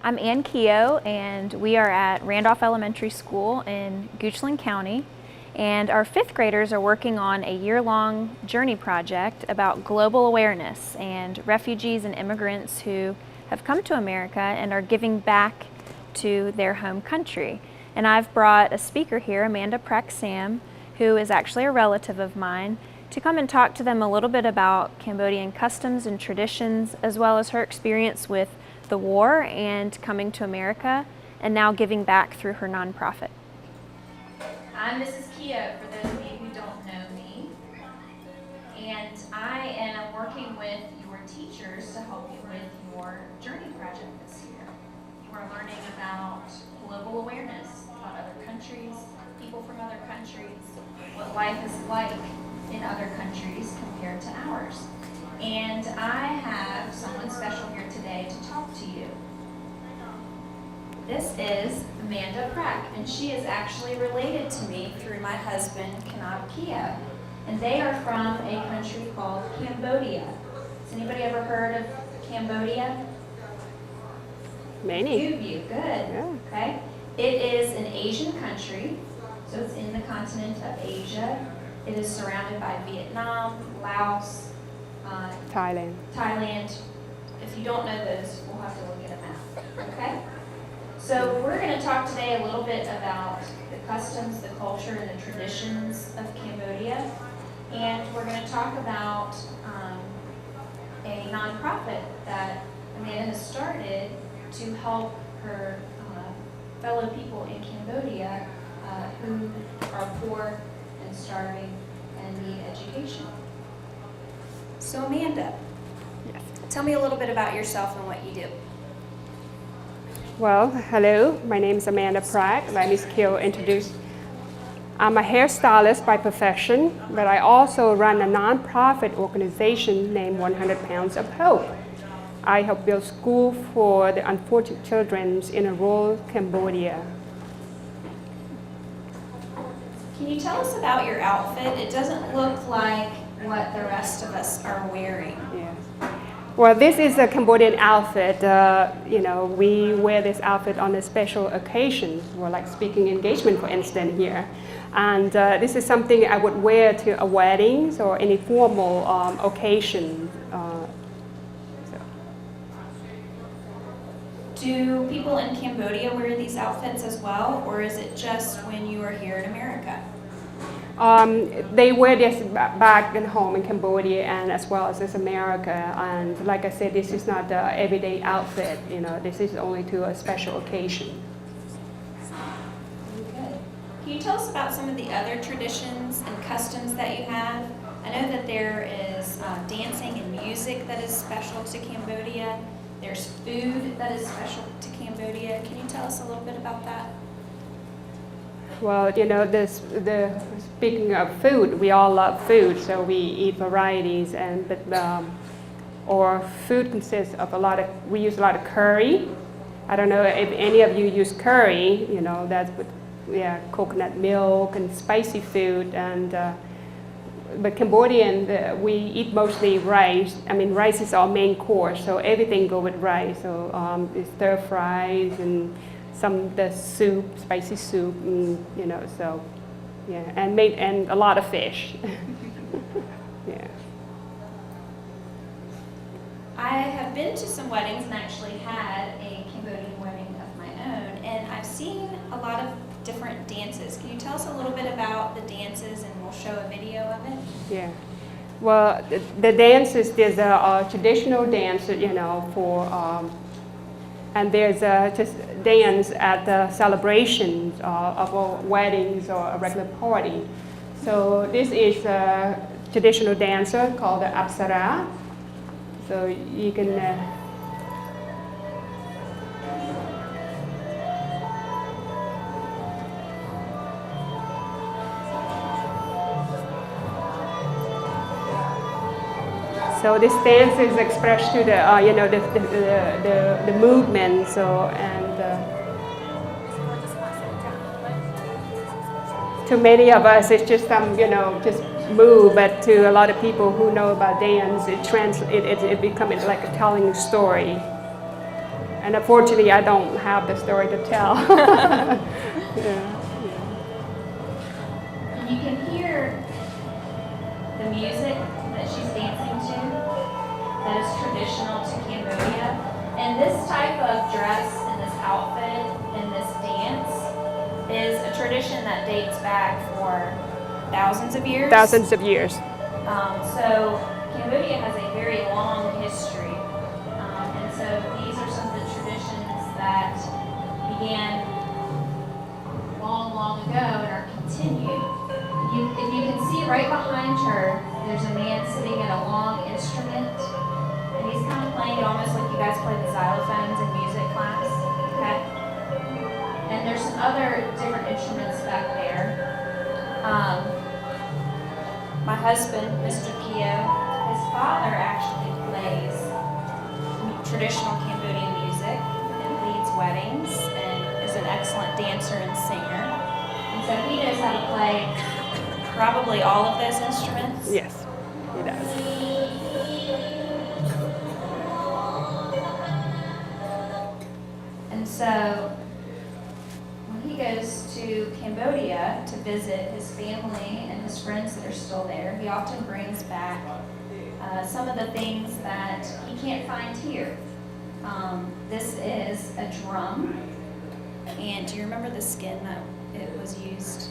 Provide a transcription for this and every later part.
I'm Ann Keogh, and we are at Randolph Elementary School in Goochland County. And our fifth graders are working on a year-long journey project about global awareness and refugees and immigrants who have come to America and are giving back to their home country. And I've brought a speaker here, Amanda Prak, who is actually a relative of mine, to come and talk to them a little bit about Cambodian customs and traditions, as well as her experience with the war and coming to America, and now giving back through her nonprofit. I'm Mrs. Keogh, for those of you who don't know me, and I am working with your teachers to help you with your journey project this year. You are learning about global awareness, about other countries, people from other countries, what life is like in other countries compared to ours. And I have someone special here today to talk to you. This is Amanda Prak, and she is actually related to me through my husband, Keogh. And they are from a country called Cambodia. Has anybody ever heard of Cambodia? Many. Few of you, good. Yeah. Okay. It is an Asian country, so it's in the continent of Asia. It is surrounded by Vietnam, Laos, Thailand. If you don't know those, we'll have to look at a map. Okay? So we're going to talk today a little bit about the customs, the culture, and the traditions of Cambodia. And we're going to talk about a nonprofit that Amanda has started to help her fellow people in Cambodia who are poor and starving and need education. So Amanda, Yes. tell me a little bit about yourself and what you do. Well, hello. My name is Amanda Prak. Let me introduce. I'm a hairstylist by profession, but I also run a nonprofit organization named 100 Pounds of Hope. I help build school for the unfortunate children in rural Cambodia. Can you tell us about your outfit? It doesn't look like what the rest of us are wearing. Yeah. Well, this is a Cambodian outfit. We wear this outfit on a special occasions, or like speaking engagement, for instance, here. And this is something I would wear to a weddings or any formal occasion. Do people in Cambodia wear these outfits as well, or is it just when you are here in America? They wear this back at home in Cambodia and as well as America. And like I said, this is not the everyday outfit. This is only to a special occasion. Good. Can you tell us about some of the other traditions and customs that you have? I know that there is dancing and music that is special to Cambodia. There's food that is special to Cambodia. Can you tell us a little bit about that? Well, speaking of food, we all love food, so we eat varieties, or food consists of we use a lot of curry. I don't know if any of you use curry, that's with coconut milk and spicy food, but Cambodian, we eat mostly rice. I mean, rice is our main course, so everything go with rice. So it's stir fries and the soup, spicy soup, and a lot of fish. Yeah. I have been to some weddings and actually had a Cambodian wedding of my own, and I've seen a lot of different dances. Can you tell us a little bit about the dances, and we'll show a video of it? Yeah. Well, the dances, there's a traditional dance, and there's just dance at the celebrations of a weddings or a regular party. So this is a traditional dancer called the Apsara. So you can So this dance is expressed to the movement. To many of us, it's just just move, but to a lot of people who know about dance, it becomes like a telling story. And unfortunately, I don't have the story to tell. Yeah. And you can hear the music that she's dancing to that is traditional to Cambodia. And this type of dress and this outfit and this dance is a tradition that dates back for thousands of years. Thousands of years. So Cambodia has a very long history. And so these are some of the traditions that began long, long ago and are continued. If you can see right behind her, there's a man sitting at a long instrument, and he's kind of playing it almost like you guys play the xylophones in music class, okay? And there's some other different instruments back there. My husband, Mr. Keo, his father actually plays traditional Cambodian music and leads weddings and is an excellent dancer and singer. And so he knows how to play probably all of those instruments. Yes, he does. And so when he goes to Cambodia to visit his family and his friends that are still there, he often brings back some of the things that he can't find here. This is a drum. And do you remember the skin that it was used?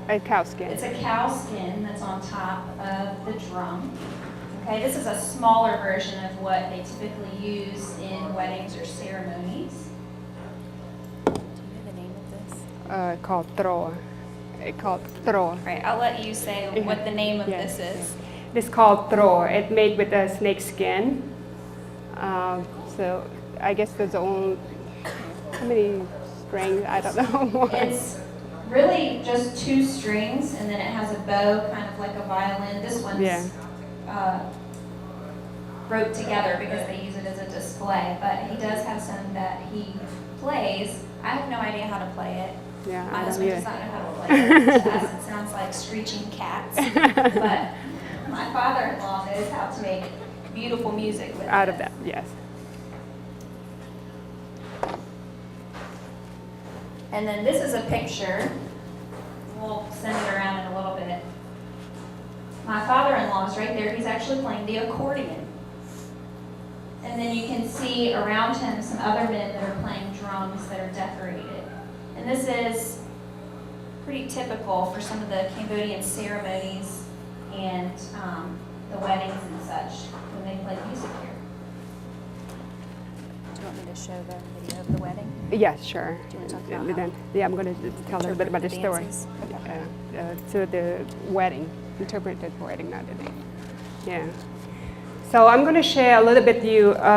A cow skin. It's a cow skin that's on top of the drum. Okay, this is a smaller version of what they typically use in weddings or ceremonies. Do you know the name of this? Called throw. Called throw. All right, I'll let you say what the name of this is. This is called throw. It's made with a snake skin. So I guess there's only how many strings? I don't know. It's really just 2 strings, and then it has a bow, kind of like a violin. This one's roped together because they use it as a display. But he does have some that he plays. I have no idea how to play it. Yeah, My I don't husband does either. not know how to play it. To us, it sounds like screeching cats. But my father-in-law knows how to make beautiful music with Out it. of that, yes. And then this is a picture. We'll send it around in a little bit. My father-in-law is right there. He's actually playing the accordion. And then you can see around him some other men that are playing drums that are decorated. And this is pretty typical for some of the Cambodian ceremonies and the weddings and such when they play music here. Do you want me to show the video of the wedding? Yes, sure. Do you want to talk about how? Yeah, I'm going to tell a little bit about the story. dances? So the wedding, interpreted wedding, not the day. Yeah. So I'm going to share a little bit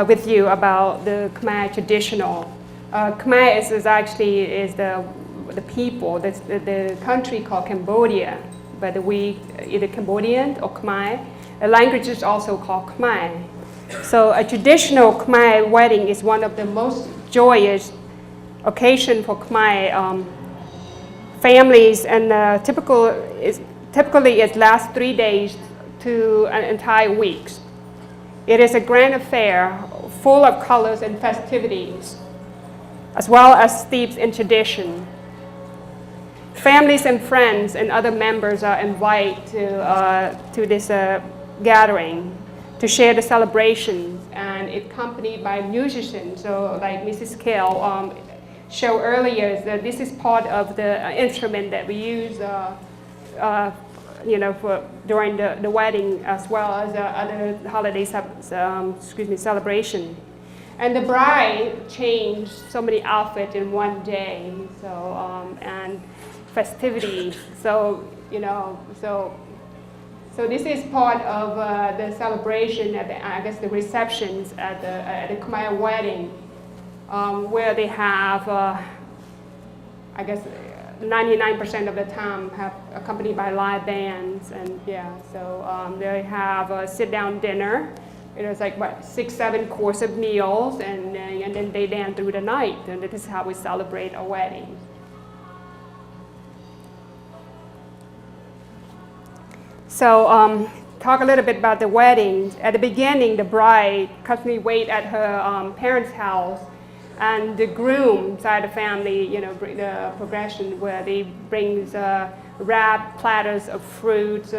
with you about the Khmer traditional. Khmer is actually the people, the country called Cambodia, but we either Cambodian or Khmer. The language is also called Khmer. So a traditional Khmer wedding is one of the most joyous occasion for Khmer families, and typically it lasts 3 days to an entire week. It is a grand affair full of colors and festivities, as well as steeped in tradition. Families and friends and other members are invited to this gathering to share the celebrations, and it's accompanied by musicians. So like Mrs. Kale showed earlier, that this is part of the instrument that we use for during the wedding, as well as other holiday celebration. And the bride changed so many outfits in one day, and festivities. So this is part of the celebration at the receptions at the Khmer wedding, where they have 99% of the time have accompanied by live bands, and they have a sit-down dinner. It was like 6-7 course of meals, and then they dance through the night, and this is how we celebrate a wedding. So talk a little bit about the wedding. At the beginning, the bride constantly wait at her parents' house, and the groom side of the family, you know, the progression where they brings wrapped platters of fruits,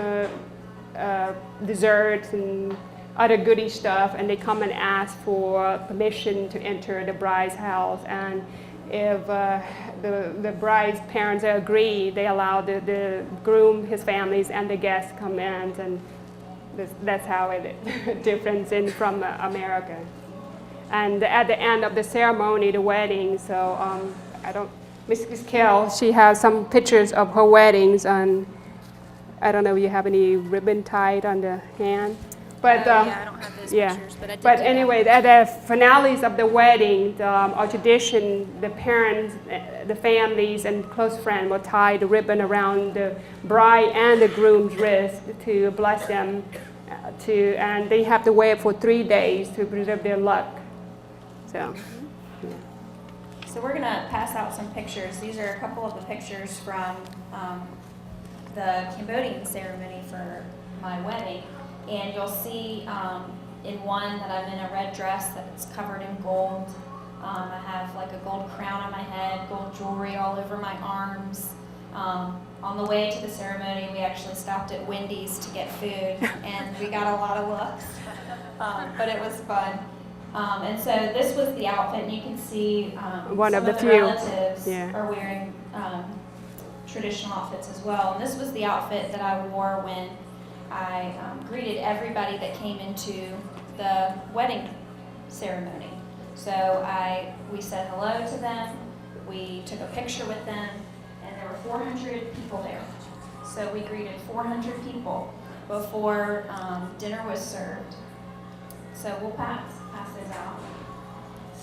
desserts, and other goodie stuff, and they come and ask for permission to enter the bride's house. And if the bride's parents agree, they allow the groom, his families, and the guests come in, and that's how it difference in from America. And at the end of the ceremony, the wedding, so Mrs. Kell, she has some pictures of her weddings, and I don't know if you have any ribbon tied on the hand. But, yeah, I don't have those pictures, but I did But do anyway, at the finales of the wedding, our tradition, the parents, the families, and close friends will tie the ribbon around the bride and the groom's wrist to bless them, and they have to wear it for 3 days to preserve their luck. So. So we're gonna pass out some pictures. These are a couple of the pictures from the Cambodian ceremony for my wedding. And you'll see in one that I'm in a red dress that's covered in gold. I have like a gold crown on my head, gold jewelry all over my arms. On the way to the ceremony, we actually stopped at Wendy's to get food, and we got a lot of looks, but it was fun. And so this was the outfit, and you can see One some of the the few. relatives Yeah. are wearing traditional outfits as well. And this was the outfit that I wore when I greeted everybody that came into the wedding ceremony. So we said hello to them, we took a picture with them, and there were 400 people there. So we greeted 400 people before dinner was served. So we'll pass those out.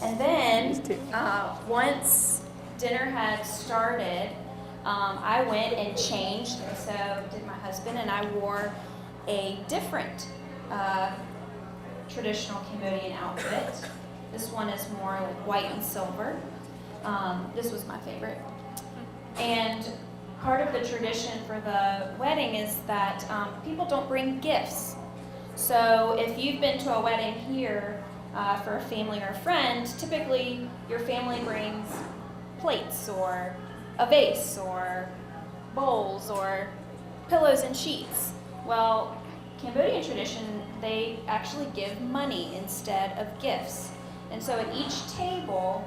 And then once dinner had started, I went and changed, and so did my husband, and I wore a different traditional Cambodian outfit. This one is more like white and silver. This was my favorite. And part of the tradition for the wedding is that people don't bring gifts. So if you've been to a wedding here for a family or a friend, typically your family brings plates or a vase or bowls or pillows and sheets. Well, Cambodian tradition, they actually give money instead of gifts. And so at each table,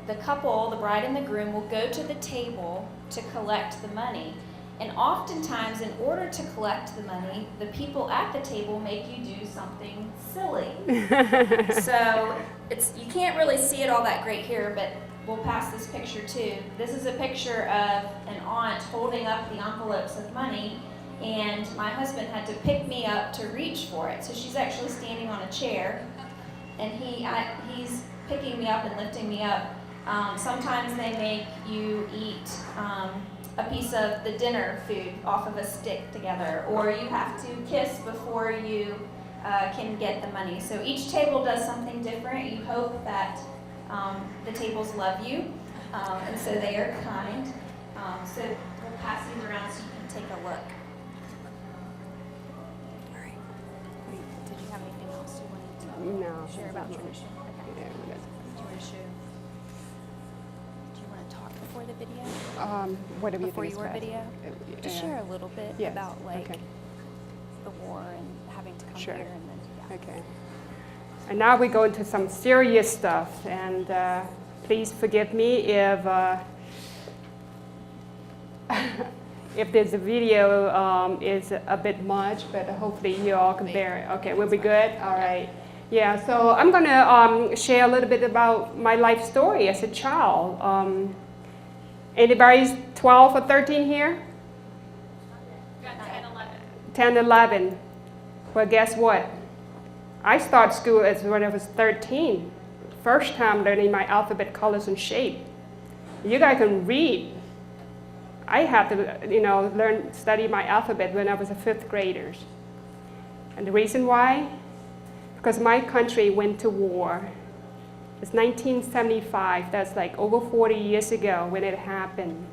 the couple, the bride and the groom, will go to the table to collect the money. And oftentimes, in order to collect the money, the people at the table make you do something silly. So you can't really see it all that great here, but we'll pass this picture too. This is a picture of an aunt holding up the envelopes of money, and my husband had to pick me up to reach for it. So she's actually standing on a chair, and he's picking me up and lifting me up. Sometimes they make you eat a piece of the dinner food off of a stick together, or you have to kiss before you can get the money. So each table does something different. You hope that the tables love you, and so they are kind. So we'll pass these around so you can take a look. All right. Did you have anything else you wanted to share about tradition? Okay. Yeah, Do you want to show? Do you want to talk before the video? What do you Before think is your best? video? Just share a little bit Yes, about like okay. the war and having to come Sure. here and then Okay. And now we go into some serious stuff, and please forgive me if if this video is a bit much, but hopefully you all can bear it. Okay, we'll be good? All right. Yeah, so I'm going to share a little bit about my life story as a child. Anybody's 12 or 13 here? 10, 11. Well, guess what? I started school when I was 13. First time learning my alphabet, colors, and shape. You guys can read. I had to, study my alphabet when I was a 5th grader. And the reason why? Because my country went to war. It's 1975. That's like over 40 years ago when it happened.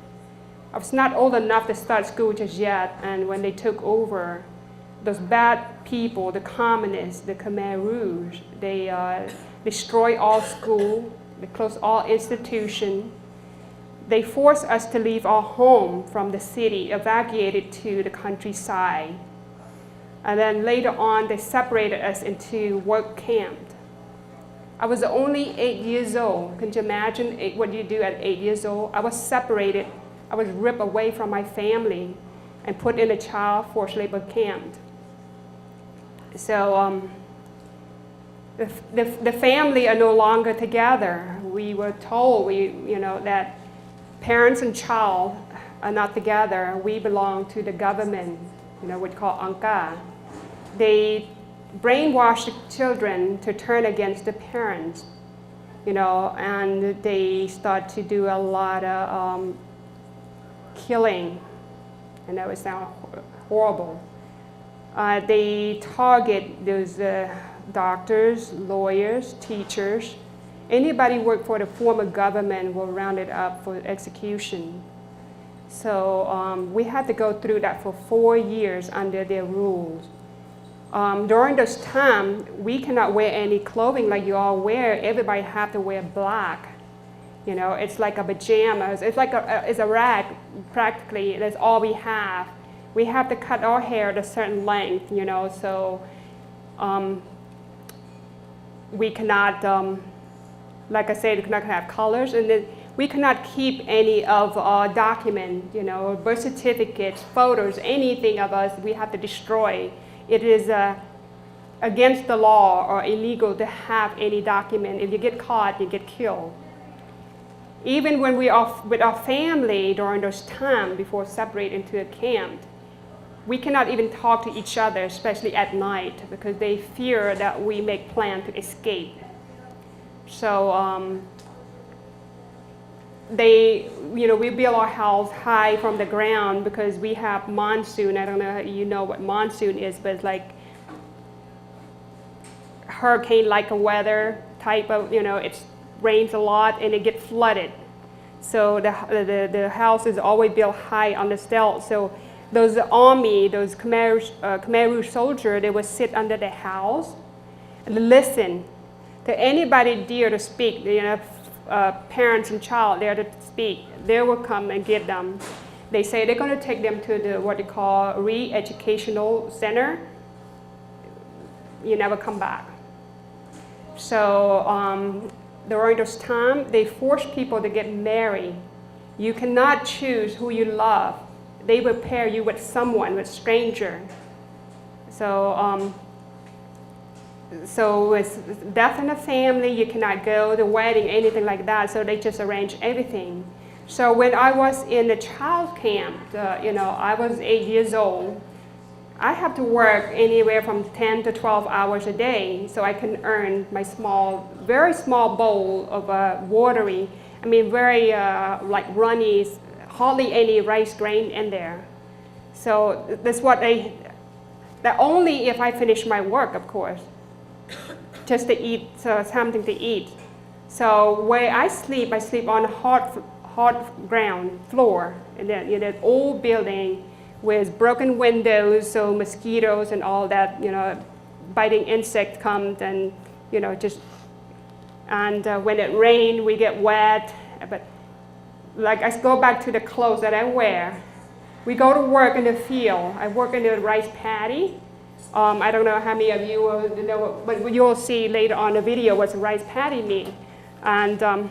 I was not old enough to start school just yet, and when they took over, those bad people, the communists, the Khmer Rouge, they destroy all school, they close all institutions. They forced us to leave our home from the city, evacuated to the countryside. And then later on, they separated us into work camps. I was only 8 years old. Can you imagine what you do at 8 years old? I was separated. I was ripped away from my family and put in a child forced labor camp. So the family are no longer together. We were told that parents and child are not together. We belong to the government, what we call Angka. They brainwash the children to turn against the parents, and they start to do a lot of killing. I know it sounds horrible. They target those doctors, lawyers, teachers. Anybody work for the former government will round it up for execution. So we had to go through that for 4 years under their rules. During this time, we cannot wear any clothing like you all wear. Everybody have to wear black. It's like a pajamas. It's like it's a rag, practically. That's all we have. We have to cut our hair at a certain length, so we cannot, like I said, we cannot have colors, and then we cannot keep any of our documents, birth certificates, photos, anything of us, we have to destroy. It is against the law or illegal to have any document. If you get caught, you get killed. Even when we are with our family during those times before separate into a camp, we cannot even talk to each other, especially at night, because they fear that we make plans to escape. So we build our house high from the ground because we have monsoon. I don't know if you know what monsoon is, but it's like hurricane-like a weather type of, it rains a lot and it gets flooded. So the house is always built high on the stilt. So those army, those Khmer Rouge soldiers, they would sit under the house and listen to anybody dare to speak. Parents and child there to speak. They will come and get them. They say they're going to take them to the what they call re-educational center. You never come back. So during this time, they force people to get married. You cannot choose who you love. They will pair you with someone, with stranger. So with death in the family, you cannot go, the wedding, anything like that. So they just arrange everything. So when I was in the child camp, I was 8 years old. I have to work anywhere from 10 to 12 hours a day so I can earn my very small bowl of watery, very like runny, hardly any rice grain in there. So that's what that only if I finish my work, of course, just to eat, so something to eat. So where I sleep on hard ground floor, and then that old building with broken windows, so mosquitoes and all that, biting insect comes and, when it rains, we get wet. But like I go back to the clothes that I wear. We go to work in the field. I work in the rice paddy. I don't know how many of you know, but you'll see later on the video what a rice paddy means. And I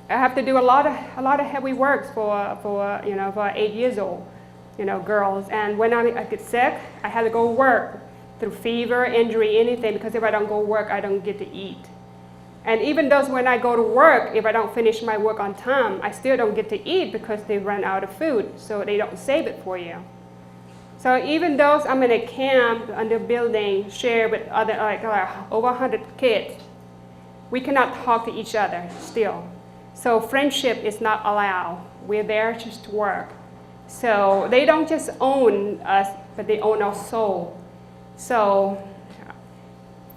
have to do a lot of heavy work for 8 years old, girls. And when I get sick, I had to go work through fever, injury, anything, because if I don't go work, I don't get to eat. And even though when I go to work, if I don't finish my work on time, I still don't get to eat because they run out of food, so they don't save it for you. So even though I'm in a camp under building, share with other like over 100 kids, we cannot talk to each other still. So friendship is not allowed. We're there just to work. So they don't just own us, but they own our soul. So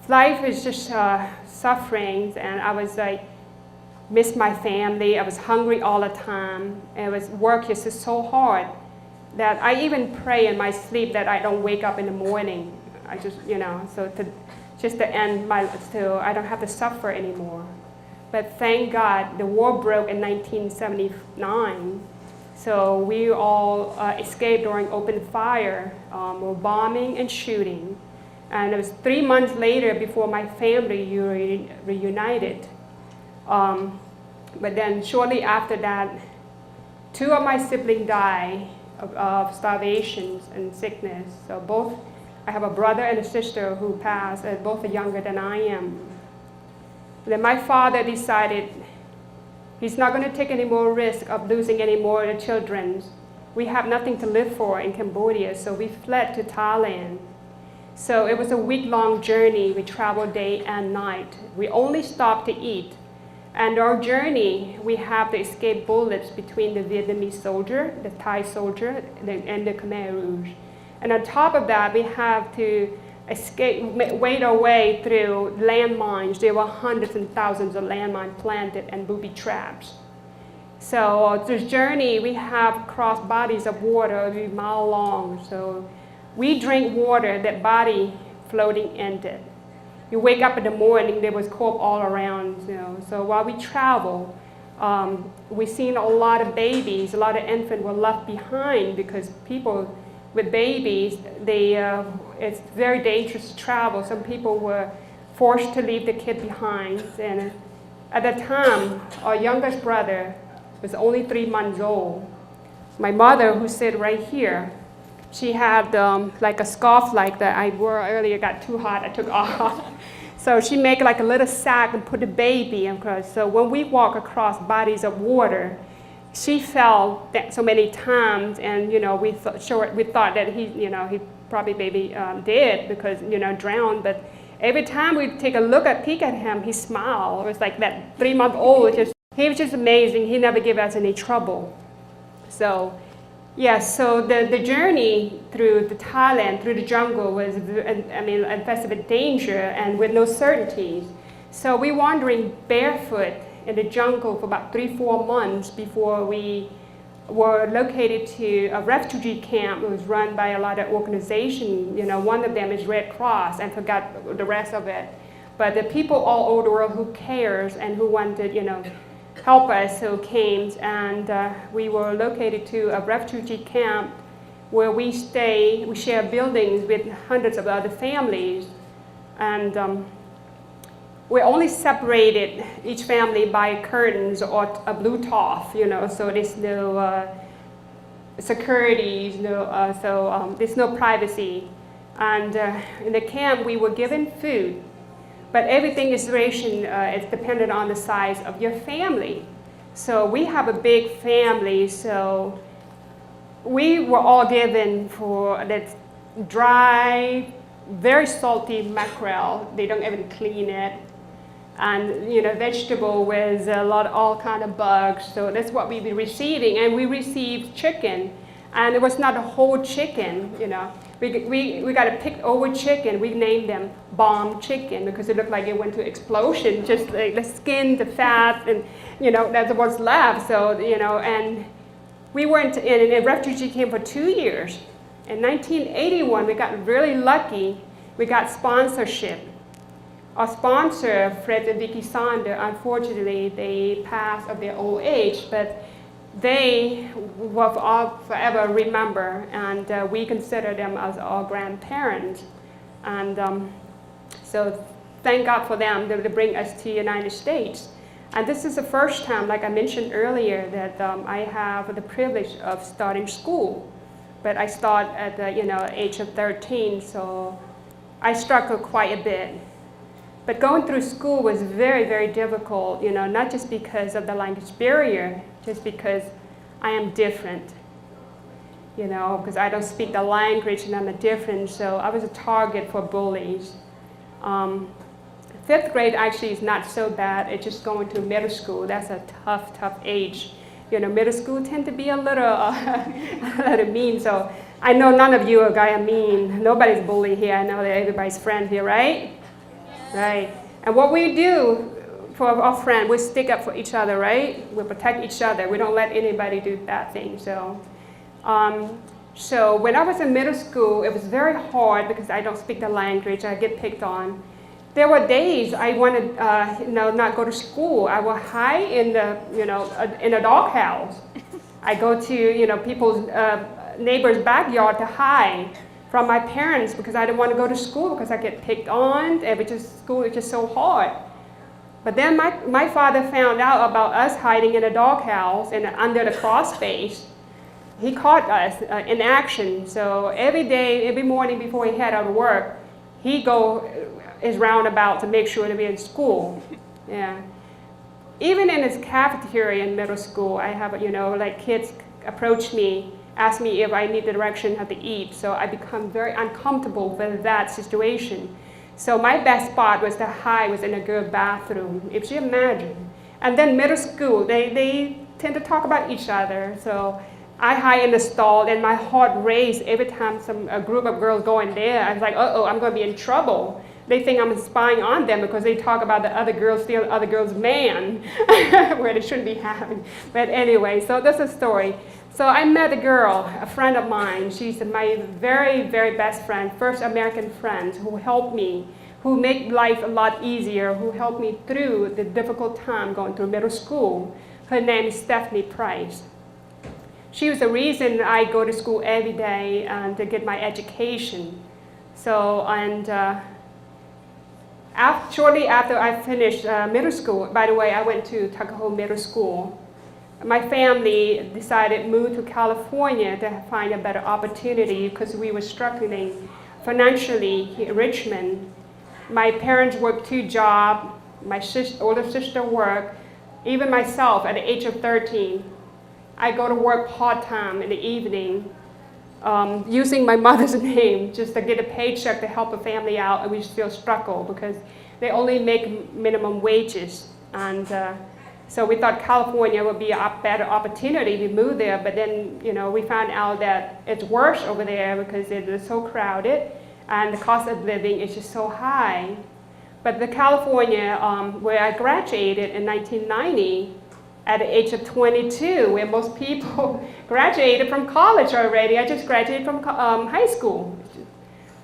life is just suffering, and I was like, miss my family. I was hungry all the time. And it was work is just so hard. that I even pray in my sleep that I don't wake up in the morning. I just, just to end so I don't have to suffer anymore. But thank God the war broke in 1979. So we all escaped during open fire, or bombing and shooting. And it was 3 months later before my family reunited. But then shortly after that, 2 of my siblings died of starvation and sickness. So I have a brother and a sister who passed, and both are younger than I am. Then my father decided he's not going to take any more risk of losing any more of the children. We have nothing to live for in Cambodia, so we fled to Thailand. So it was a week-long journey. We traveled day and night. We only stopped to eat. And our journey, we have to escape bullets between the Vietnamese soldier, the Thai soldier, and the Khmer Rouge. And on top of that, we have to wade our way through landmines. There were hundreds and thousands of landmines planted and booby traps. So this journey, we have crossed bodies of water every mile long. So we drink water that body floating in it. You wake up in the morning, there was corpse all around. So while we travel, we've seen a lot of babies, a lot of infants were left behind because people with babies, it's very dangerous to travel. Some people were forced to leave the kid behind. And at that time, our youngest brother was only 3 months old. My mother, who sits right here, she had like a scarf like that I wore earlier, got too hot, I took off. So she made like a little sack and put the baby across. So when we walk across bodies of water, she fell so many times, and we thought that he probably maybe dead because drowned. But every time we take a peek at him, he smiled. It was like that 3-month-old. He was just amazing. He never gave us any trouble. So yes, so the journey through Thailand, through the jungle was, infested with danger and with no certainties. So we wandering barefoot in the jungle for about 3-4 months before we were located to a refugee camp. It was run by a lot of organizations. One of them is Red Cross, and forgot the rest of it. But the people all over the world who cares and who wanted, help us, who came, and we were located to a refugee camp where we share buildings with hundreds of other families. And we're only separated, each family, by curtains or a blue cloth, so there's no securities, there's no privacy. And in the camp, we were given food, but everything is ration. It's dependent on the size of your family. So we have a big family, so we were all given for that dry, very salty mackerel. They don't even clean it. And vegetable with all kind of bugs. So that's what we've been receiving. And we received chicken, and it was not a whole chicken. We got a picked over chicken. We named them bomb chicken because it looked like it went to explosion. Just like the skin, the fat, and that's what's left. So and we went in a refugee camp for 2 years. In 1981, we got really lucky. We got sponsorship. Our sponsor, Fred and Vicky Sander, unfortunately, they passed of their old age, but they will all forever remember, and we consider them as our grandparents. And so thank God for them to bring us to the United States. And this is the first time, like I mentioned earlier, that I have the privilege of starting school. But I start at the age of 13, so I struggled quite a bit. But going through school was very, very difficult, not just because of the language barrier, just because I am different, because I don't speak the language and I'm different, so I was a target for bullies. 5th grade actually is not so bad. It's just going to middle school. That's a tough age. Middle school tend to be a little, a little mean, so I know none of you are mean. Nobody's bully here. I know that everybody's friend here, right? Right. And what we do for our friend, we stick up for each other, right? We protect each other. We don't let anybody do bad things. So So when I was in middle school, it was very hard because I don't speak the language. I get picked on. There were days I wanted, not go to school. I would hide in the, in a doghouse. I go to, people's neighbors' backyard to hide from my parents because I didn't want to go to school because I get picked on. And school is just so hard. But then my father found out about us hiding in a doghouse and under the crawl space. He caught us in action. So every day, every morning before he head out to work, he is roundabout to make sure to be in school. Yeah. Even in his cafeteria in middle school, I have, kids approach me, ask me if I need the direction how to eat. So I become very uncomfortable with that situation. So my best spot was to hide was in a girl bathroom, if you imagine. And then middle school, they tend to talk about each other. So I hide in the stall and my heart raced every time a group of girls go in there. I was like, uh-oh, I'm going to be in trouble. They think I'm spying on them because they talk about the other girls stealing the other girl's man, where they shouldn't be having. But anyway, so that's a story. So I met a girl, a friend of mine. She's my very, very best friend, first American friend who helped me, who made life a lot easier, who helped me through the difficult time going through middle school. Her name is Stephanie Price. She was the reason I go to school every day to get my education. So, shortly after I finished middle school, by the way, I went to Tuckahoe Middle School. My family decided to move to California to find a better opportunity because we were struggling financially here in Richmond. My parents worked 2 jobs, my older sister worked, even myself at the age of 13. I go to work part-time in the evening, using my mother's name just to get a paycheck to help the family out, and we still struggle because they only make minimum wages. And so we thought California would be a better opportunity to move there, but then we found out that it's worse over there because it is so crowded and the cost of living is just so high. But the California, where I graduated in 1990, at the age of 22, where most people graduated from college already. I just graduated from high school.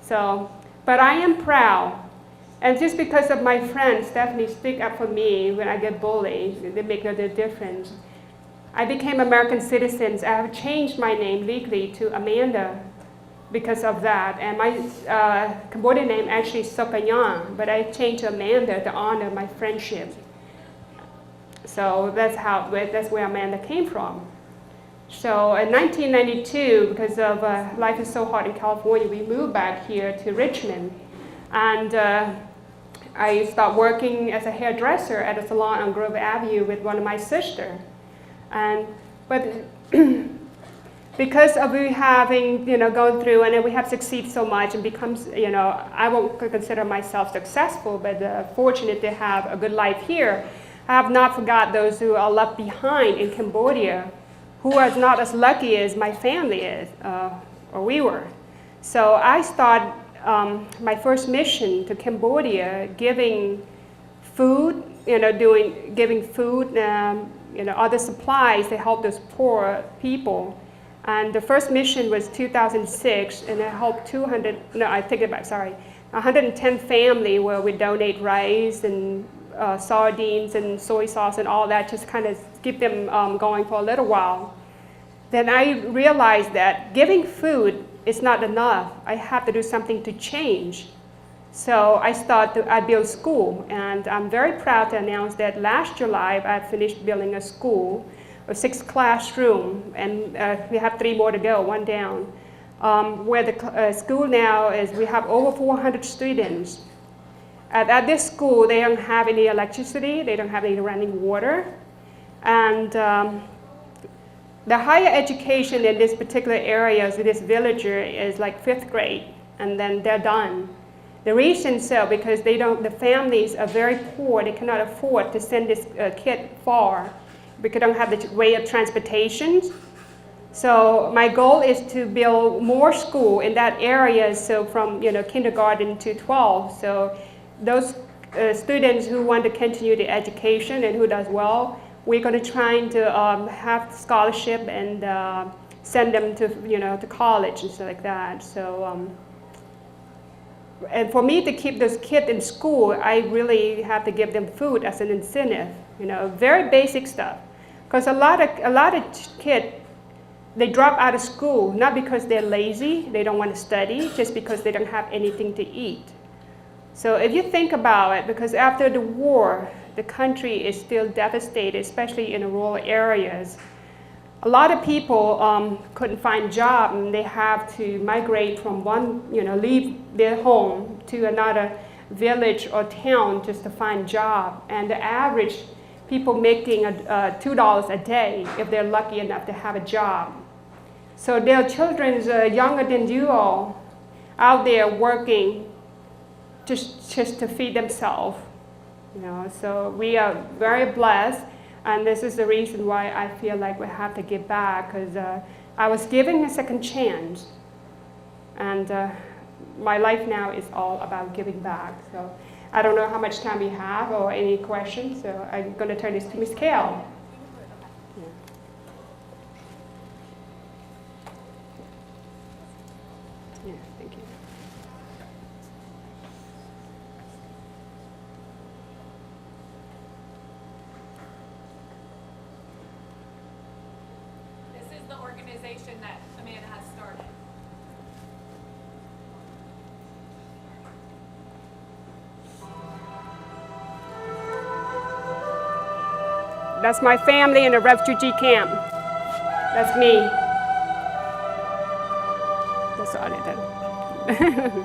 So, but I am proud. And just because of my friends, Stephanie, stick up for me when I get bullied, they make a difference. I became American citizen. I have changed my name legally to Amanda because of that. And my Cambodian name actually is Sokanyan, but I changed to Amanda to honor my friendship. So that's where Amanda came from. So in 1992, because of life is so hard in California, we moved back here to Richmond. And I started working as a hairdresser at a salon on Grove Avenue with one of my sisters. But because of we having, gone through, and then we have succeeded so much and becomes, I won't consider myself successful, but fortunate to have a good life here. I have not forgot those who are left behind in Cambodia, who are not as lucky as my family is, or we were. So I started my first mission to Cambodia, giving food, giving food, other supplies to help those poor people. And the first mission was 2006, and I helped 110 families where we donate rice and sardines and soy sauce and all that, just kind of keep them going for a little while. Then I realized that giving food is not enough. I have to do something to change. So I built school, and I'm very proud to announce that last July I finished building a school, a 6 classroom, and we have 3 more to go, 1 down. Where the school now is, we have over 400 students. At this school, they don't have any electricity, they don't have any running water. And the higher education in this particular area, this villager, is like 5th grade, and then they're done. The reason so, because the families are very poor, they cannot afford to send this kid far, because they don't have the way of transportation. So my goal is to build more school in that area, so from kindergarten to 12. So those students who want to continue the education and who does well, we're going to try to have scholarship and send them to, to college and stuff like that. So, and for me to keep those kids in school, I really have to give them food as an incentive, very basic stuff. Because a lot of kids, they drop out of school, not because they're lazy, they don't want to study, just because they don't have anything to eat. So if you think about it, because after the war, the country is still devastated, especially in the rural areas. A lot of people couldn't find jobs, and they have to migrate from leave their home to another village or town just to find job. And the average people making $2 a day if they're lucky enough to have a job. So their children younger than you all out there working just to feed themselves. So we are very blessed. And this is the reason why I feel like we have to give back, because I was given a second chance. And my life now is all about giving back. So I don't know how much time we have or any questions, so I'm going to turn this to Ms. Kale. Yeah, thank you. The organization that Amanda has started. That's my family in the refugee camp. That's me. That's all I did.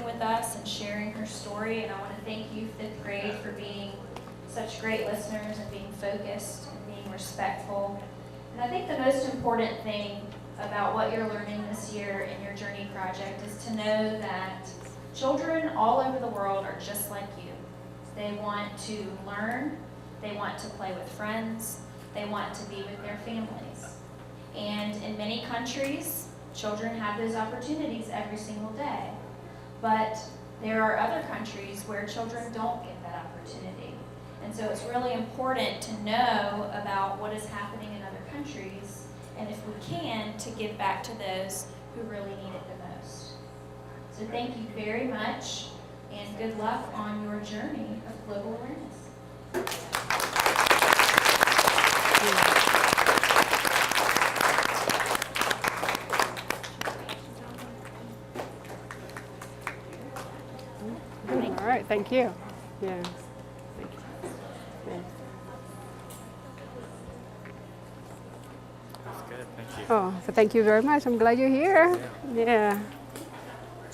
with us and sharing her story. And I want to thank you, 5th grade, for being such great listeners and being focused and being respectful. And I think the most important thing about what you're learning this year in your Journey project is to know that children all over the world are just like you. They want to learn, they want to play with friends, they want to be with their families. And in many countries, children have those opportunities every single day. But there are other countries where children don't get that opportunity. And so it's really important to know about what is happening in other countries, and if we can, to give back to those who really need it the most. So thank you very much, and good luck on your journey of global awareness. All right, thank you. Yeah. Thank you. Yeah. That's good, thank you. Oh, so thank you very much. I'm glad you're here. Yeah. Yeah.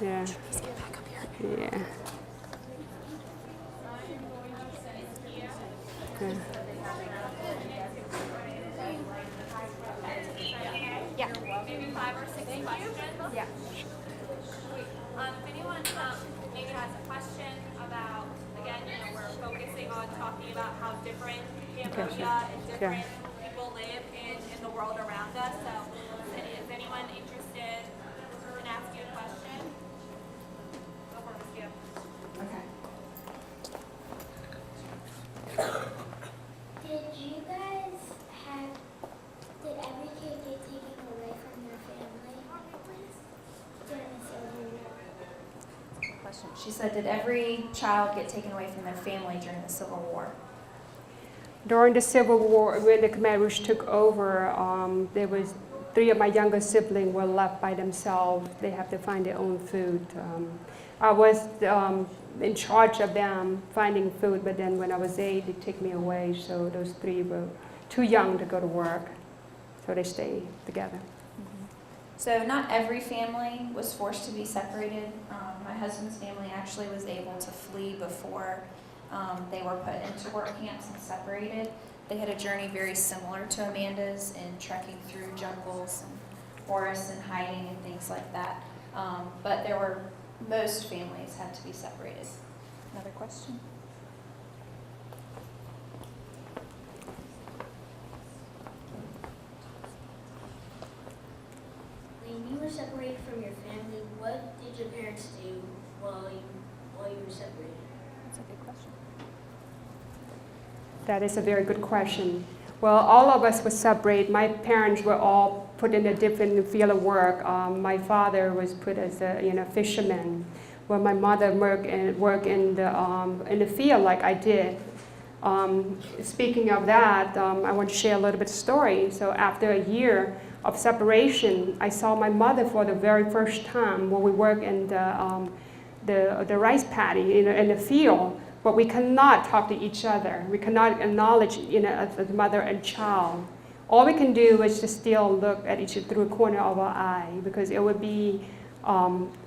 Yeah. Yeah. Yeah. Maybe 5 or 6 questions. Yeah. If anyone maybe has a question about, again, we're focusing on talking about how different Cambodia and different people live in the world around us. So is anyone interested in asking a question? Go for it, Ms. Gibb. Okay. Did every kid get taken away from their family during the Civil War? Question. She said, did every child get taken away from their family during the Civil War? During the Civil War, when the Khmer Rouge took over, there was 3 of my younger siblings were left by themselves. They have to find their own food. I was in charge of them finding food, but then when I was 8, they took me away. So those 3 were too young to go to work, so they stayed together. So not every family was forced to be separated. My husband's family actually was able to flee before they were put into work camps and separated. They had a journey very similar to Amanda's in trekking through jungles and forests and hiding and things like that. But most families had to be separated. Another question? When you were separated from your family, what did your parents do while you were separated? That's a good question. That is a very good question. Well, all of us were separated. My parents were all put in a different field of work. My father was put as a fisherman, while my mother worked in the field like I did. Speaking of that, I want to share a little bit of story. So after a year of separation, I saw my mother for the very first time when we worked in the rice paddy in the field. But we cannot talk to each other. We cannot acknowledge, as a mother and child. All we can do is just still look at each other through a corner of our eye, because it would be,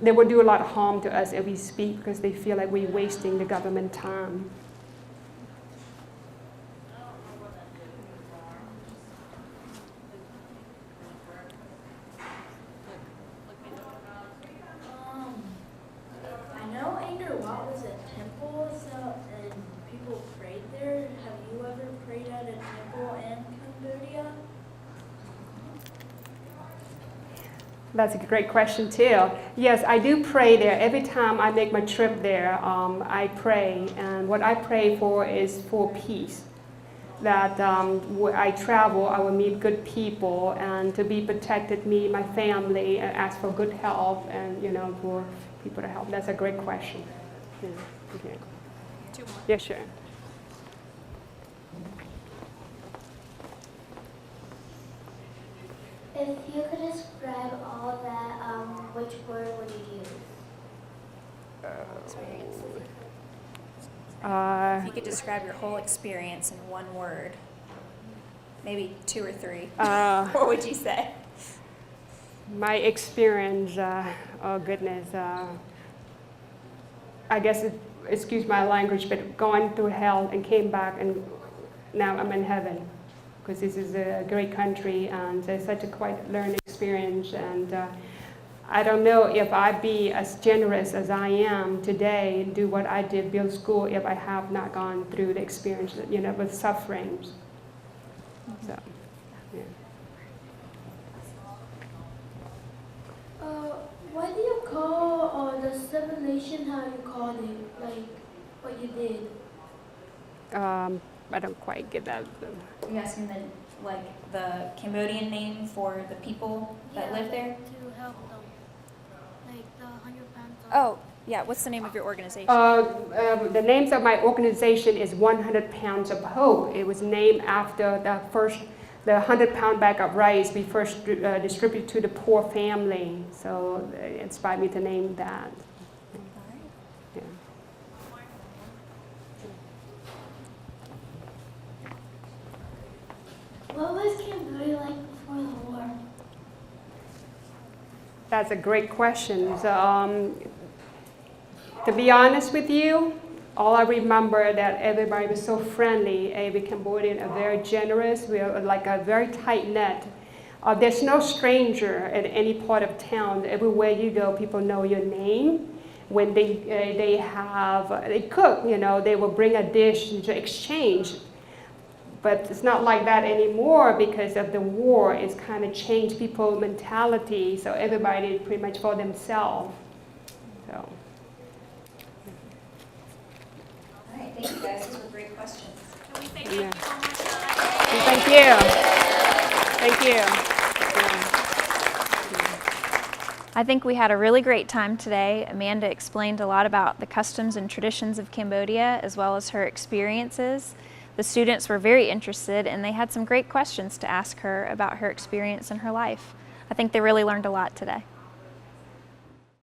they would do a lot of harm to us if we speak, because they feel like we're wasting the government time. I know Angkor Wat was a temple, and people prayed there. Have you ever prayed at a temple in Cambodia? That's a great question too. Yes, I do pray there. Every time I make my trip there, I pray. And what I pray for is for peace. That where I travel, I will meet good people, and to be protected, me, my family, and ask for good health, and for people to help. That's a great question. Yeah. Okay. 2 more. Yeah, sure. If you could describe all that, which word would you use? If you could describe your whole experience in one word, maybe 2 or 3, what would you say? My experience, oh goodness, I guess, excuse my language, but going through hell and came back, and now I'm in heaven. Because this is a great country, and it's such a quite learning experience. And I don't know if I'd be as generous as I am today and do what I did, build school, if I have not gone through the experience, with sufferings. So, yeah. Why do you call the 7 Nation how you called it, like what you did? I don't quite get that. Are you asking the Cambodian name for the people that live there? To help them, like the 100 pounds. Oh, yeah. What's the name of your organization? The names of my organization is 100 Pounds of Hope. It was named after the 100-pound bag of rice we first distributed to the poor family. So it inspired me to name that. Yeah. What was Cambodia like before the war? That's a great question. So, to be honest with you, all I remember that everybody was so friendly. Every Cambodian are very generous. We are like a very tight net. There's no stranger at any part of town. Everywhere you go, people know your name. When they cook, they will bring a dish to exchange. But it's not like that anymore because of the war. It's kind of changed people's mentality. So everybody is pretty much for themselves. So. All right, thank you guys. Those were great questions. Can we say thank you one more time? Thank you. Thank you. I think we had a really great time today. Amanda explained a lot about the customs and traditions of Cambodia, as well as her experiences. The students were very interested, and they had some great questions to ask her about her experience and her life. I think they really learned a lot today.